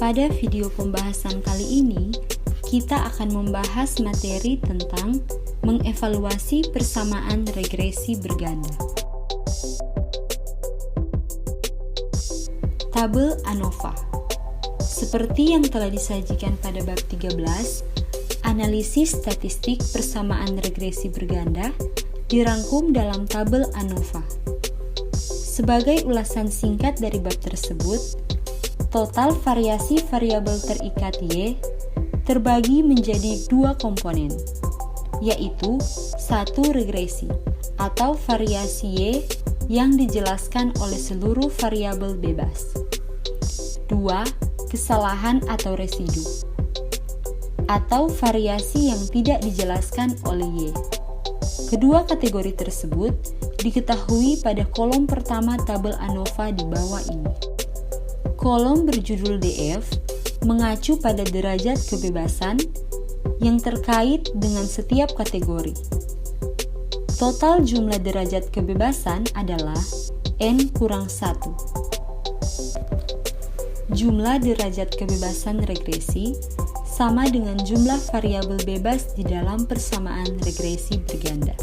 Pada video pembahasan kali ini, kita akan membahas materi tentang mengevaluasi persamaan regresi berganda. Tabel ANOVA. Seperti yang telah disajikan pada bab 13, analisis statistik persamaan regresi berganda dirangkum dalam tabel ANOVA. Sebagai ulasan singkat dari bab tersebut, total variasi variabel terikat Y terbagi menjadi dua komponen, yaitu satu regresi atau variasi Y yang dijelaskan oleh seluruh variabel bebas. 2. Kesalahan atau residu atau variasi yang tidak dijelaskan oleh Y. Kedua kategori tersebut diketahui pada kolom pertama tabel ANOVA di bawah ini. Kolom berjudul DF mengacu pada derajat kebebasan yang terkait dengan setiap kategori. Total jumlah derajat kebebasan adalah N-1. Jumlah derajat kebebasan regresi sama dengan jumlah variabel bebas di dalam persamaan regresi berganda.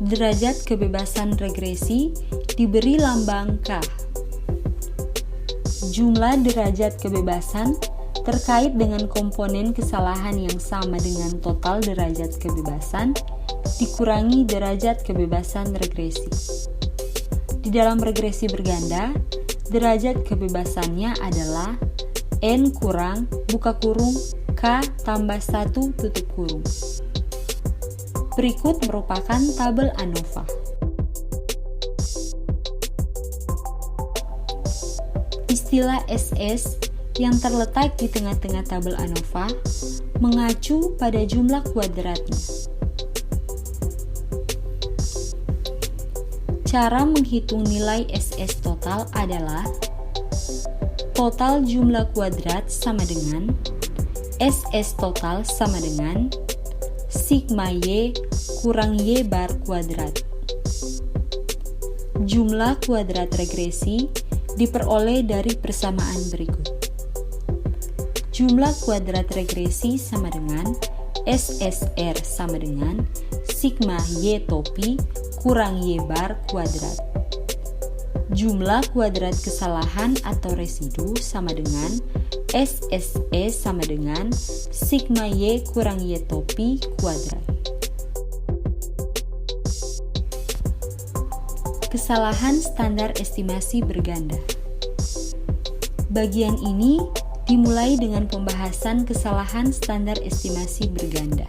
Derajat kebebasan regresi diberi lambang K. Jumlah derajat kebebasan terkait dengan komponen kesalahan yang sama dengan total derajat kebebasan dikurangi derajat kebebasan regresi. Di dalam regresi berganda, derajat kebebasannya adalah N kurang buka kurung K tambah 1 tutup kurung. Berikut merupakan tabel ANOVA. Istilah SS yang terletak di tengah-tengah tabel ANOVA mengacu pada jumlah kuadratnya. Cara menghitung nilai SS total adalah total jumlah kuadrat sama dengan SS total sama dengan sigma Y kurang Y bar kuadrat. Jumlah kuadrat regresi diperoleh dari persamaan berikut. Jumlah kuadrat regresi sama dengan SSR sama dengan sigma Y topi kurang Y bar kuadrat. Jumlah kuadrat kesalahan atau residu sama dengan SSE sama dengan sigma Y kurang Y topi kuadrat. Kesalahan standar estimasi berganda. Bagian ini dimulai dengan pembahasan kesalahan standar estimasi berganda.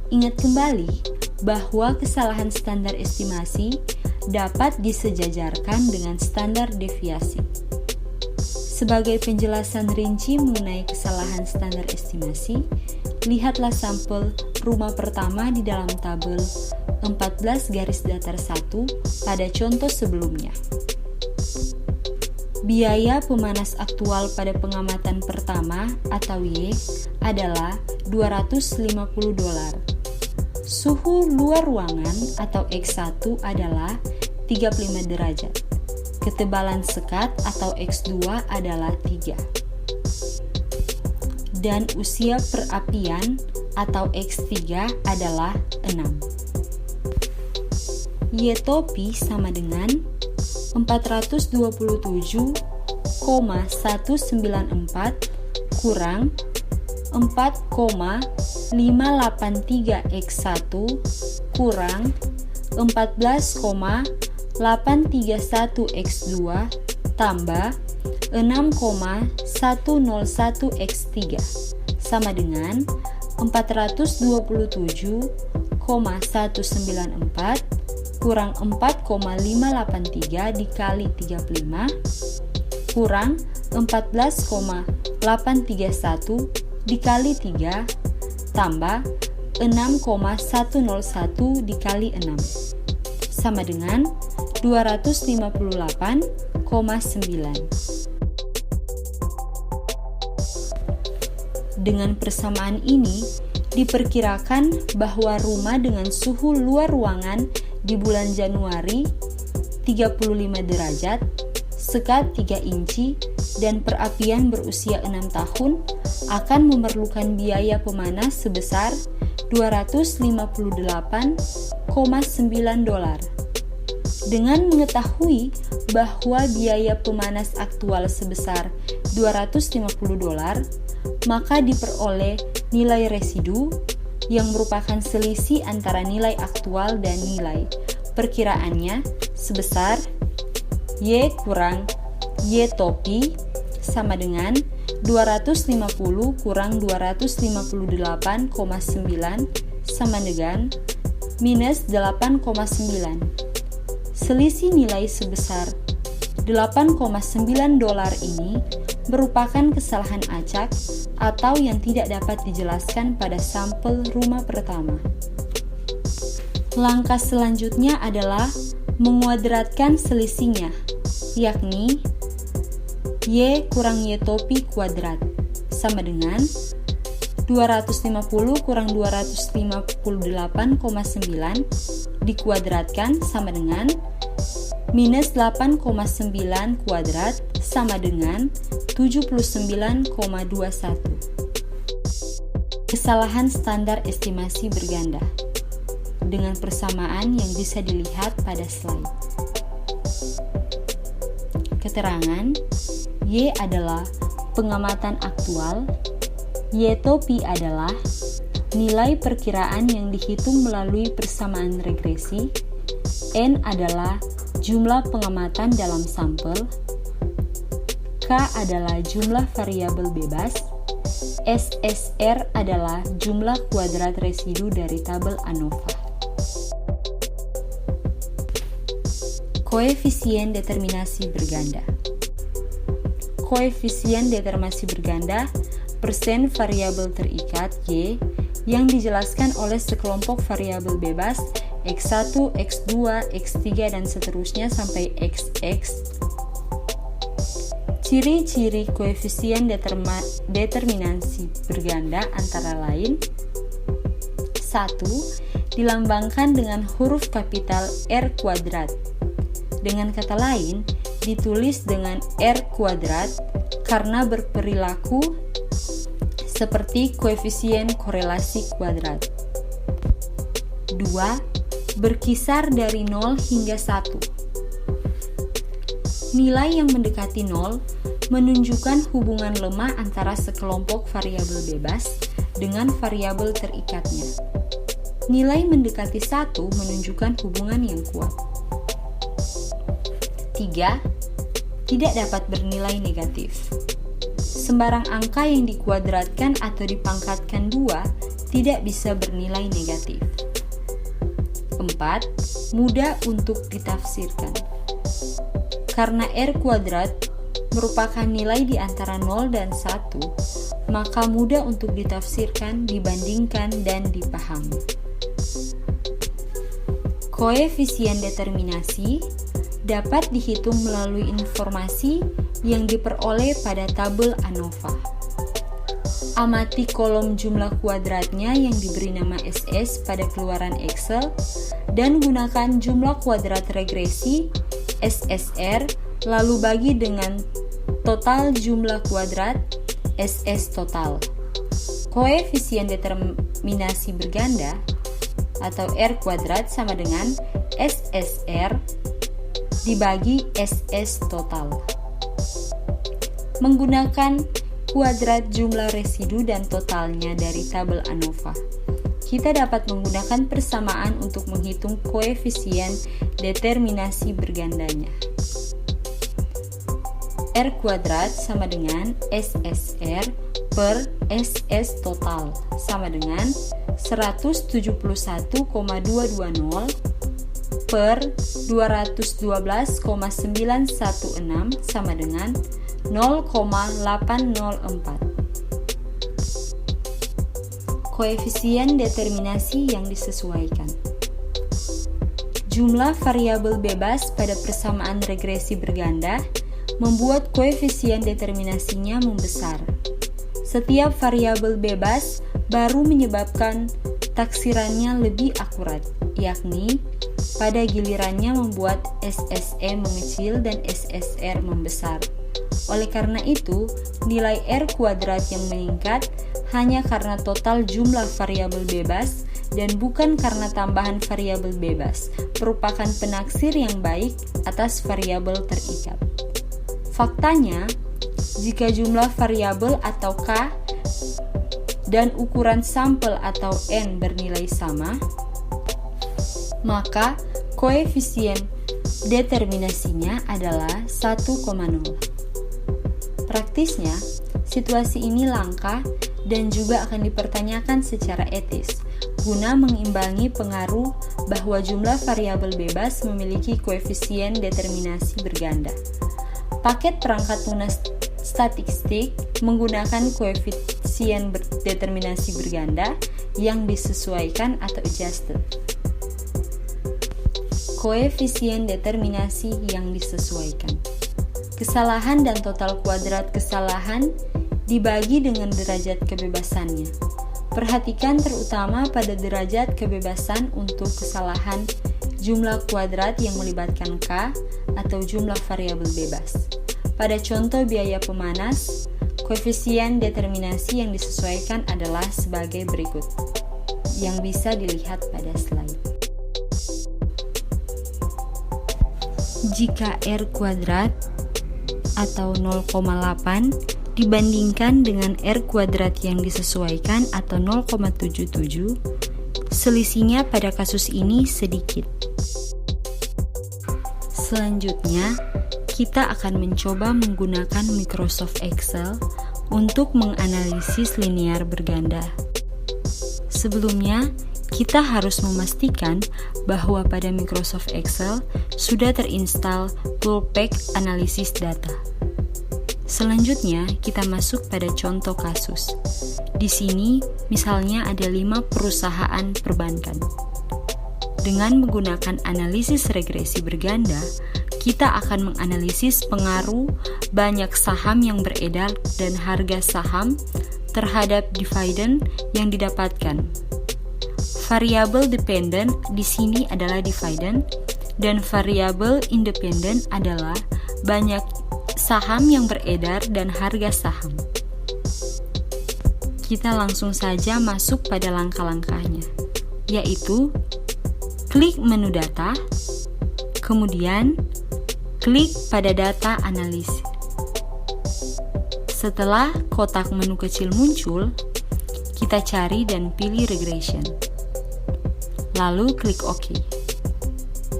Ingat kembali bahwa kesalahan standar estimasi dapat disejajarkan dengan standar deviasi. Sebagai penjelasan rinci mengenai kesalahan standar estimasi, lihatlah sampel rumah pertama di dalam tabel 14 garis datar 1 pada contoh sebelumnya. Biaya pemanas aktual pada pengamatan pertama atau Y adalah $250. Suhu luar ruangan atau X1 adalah 35 derajat. Ketebalan sekat atau X2 adalah 3. Dan usia perapian atau X3 adalah 6. Y topi sama dengan 427,194 kurang 4,583 X1 kurang 14,831 X2 tambah 6,101 X3 sama dengan 427,194 kurang 4,583 dikali 35 kurang 14,831 dikali 3 tambah 6,101 dikali 6 sama dengan 258,9. Dengan persamaan ini, diperkirakan bahwa rumah dengan suhu luar ruangan di bulan Januari 35 derajat sekat 3 inci, dan perapian berusia 6 tahun akan memerlukan biaya pemanas sebesar $258,9. Dengan mengetahui bahwa biaya pemanas aktual sebesar $250, maka diperoleh nilai residu yang merupakan selisih antara nilai aktual dan nilai perkiraannya sebesar Y kurang Y topi sama dengan 250 kurang 258,9 sama dengan minus 8,9. Selisih nilai sebesar $8,9 ini merupakan kesalahan acak atau yang tidak dapat dijelaskan pada sampel rumah pertama. Langkah selanjutnya adalah menguadratkan selisihnya, yakni Y kurang Y topi kuadrat sama dengan 250 kurang 258,9 dikuadratkan sama dengan minus 8,9 kuadrat sama dengan 79,21. Kesalahan standar estimasi berganda dengan persamaan yang bisa dilihat pada slide. Keterangan Y adalah pengamatan aktual, Y topi adalah nilai perkiraan yang dihitung melalui persamaan regresi, N adalah jumlah pengamatan dalam sampel, K adalah jumlah variabel bebas, SSR adalah jumlah kuadrat residu dari tabel ANOVA. Koefisien determinasi berganda. Koefisien determinasi berganda persen variabel terikat Y yang dijelaskan oleh sekelompok variabel bebas X1, X2, X3, dan seterusnya sampai XX. Ciri-ciri koefisien determinasi berganda antara lain: 1. Dilambangkan dengan huruf kapital R kuadrat. Dengan kata lain, ditulis dengan R kuadrat karena berperilaku seperti koefisien korelasi kuadrat. 2. Berkisar dari 0 hingga 1. Nilai yang mendekati 0 menunjukkan hubungan lemah antara sekelompok variabel bebas dengan variabel terikatnya. Nilai mendekati 1 menunjukkan hubungan yang kuat. 3. Tidak dapat bernilai negatif. Sembarang angka yang dikuadratkan atau dipangkatkan 2 tidak bisa bernilai negatif. 4. Mudah untuk ditafsirkan. Karena R kuadrat merupakan nilai di antara 0 dan 1, maka mudah untuk ditafsirkan, dibandingkan, dan dipahami. Koefisien determinasi dapat dihitung melalui informasi yang diperoleh pada tabel ANOVA. Amati kolom jumlah kuadratnya yang diberi nama SS pada keluaran Excel dan gunakan jumlah kuadrat regresi SSR lalu bagi dengan total jumlah kuadrat SS total. Koefisien determinasi berganda atau R kuadrat sama dengan SSR dibagi SS total. Menggunakan kuadrat jumlah residu dan totalnya dari tabel ANOVA, kita dapat menggunakan persamaan untuk menghitung koefisien determinasi bergandanya. R kuadrat sama dengan SSR per SS total sama dengan 171,220 per 212,916 sama dengan 0,804. Koefisien determinasi yang disesuaikan. Jumlah variabel bebas pada persamaan regresi berganda membuat koefisien determinasinya membesar. Setiap variabel bebas baru menyebabkan taksirannya lebih akurat, yakni pada gilirannya membuat SSE mengecil dan SSR membesar. Oleh karena itu, nilai R kuadrat yang meningkat hanya karena total jumlah variabel bebas dan bukan karena tambahan variabel bebas, merupakan penaksir yang baik atas variabel terikat. Faktanya, jika jumlah variabel atau K dan ukuran sampel atau N bernilai sama, maka koefisien determinasinya adalah 1,0. Praktisnya, situasi ini langka dan juga akan dipertanyakan secara etis, guna mengimbangi pengaruh bahwa jumlah variabel bebas memiliki koefisien determinasi berganda. Paket perangkat lunas statistik menggunakan koefisien determinasi berganda yang disesuaikan atau adjusted. Koefisien determinasi yang disesuaikan. Kesalahan dan total kuadrat kesalahan dibagi dengan derajat kebebasannya. Perhatikan terutama pada derajat kebebasan untuk kesalahan jumlah kuadrat yang melibatkan K atau jumlah variabel bebas. Pada contoh biaya pemanas, koefisien determinasi yang disesuaikan adalah sebagai berikut, yang bisa dilihat pada slide. Jika R kuadrat atau 0,8 dibandingkan dengan R kuadrat yang disesuaikan atau 0,77, selisihnya pada kasus ini sedikit. Selanjutnya, kita akan mencoba menggunakan Microsoft Excel untuk menganalisis linear berganda. Sebelumnya, kita harus memastikan bahwa pada Microsoft Excel sudah terinstal Toolpak Analisis Data. Selanjutnya, kita masuk pada contoh kasus. Di sini, misalnya ada 5 perusahaan perbankan. Dengan menggunakan analisis regresi berganda, kita akan menganalisis pengaruh banyak saham yang beredar dan harga saham terhadap dividen yang didapatkan. Variabel dependent di sini adalah dividen dan variabel independen adalah banyak saham yang beredar dan harga saham. Kita langsung saja masuk pada langkah-langkahnya, yaitu klik menu data, kemudian klik pada data analisis. Setelah kotak menu kecil muncul, kita cari dan pilih regression. Lalu klik OK.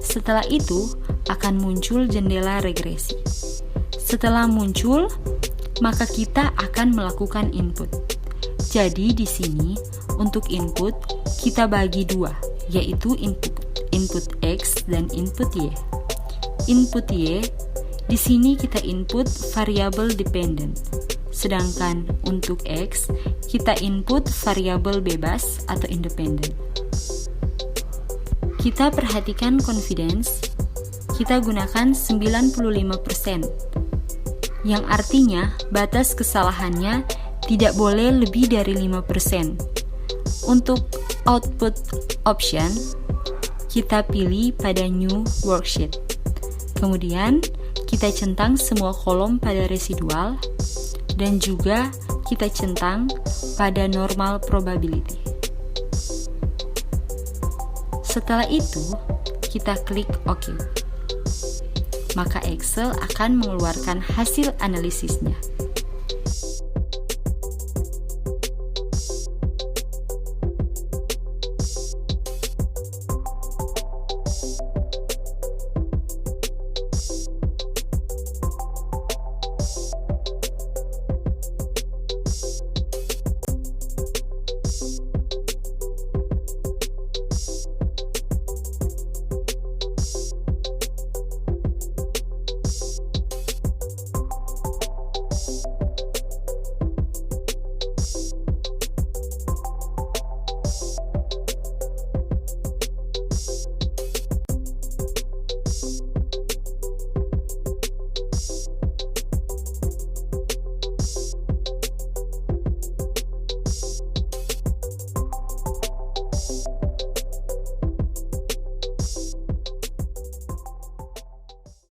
Setelah itu akan muncul jendela regresi. Setelah muncul, maka kita akan melakukan input. Jadi di sini untuk input kita bagi 2, yaitu input X dan input Y. Input Y di sini kita input variabel dependent. Sedangkan untuk X kita input variabel bebas atau independen. Kita perhatikan confidence, kita gunakan 95%, yang artinya batas kesalahannya tidak boleh lebih dari 5%. Untuk output option, kita pilih pada new worksheet. Kemudian, kita centang semua kolom pada residual, dan juga kita centang pada normal probability. Setelah itu, kita klik OK. Maka Excel akan mengeluarkan hasil analisisnya.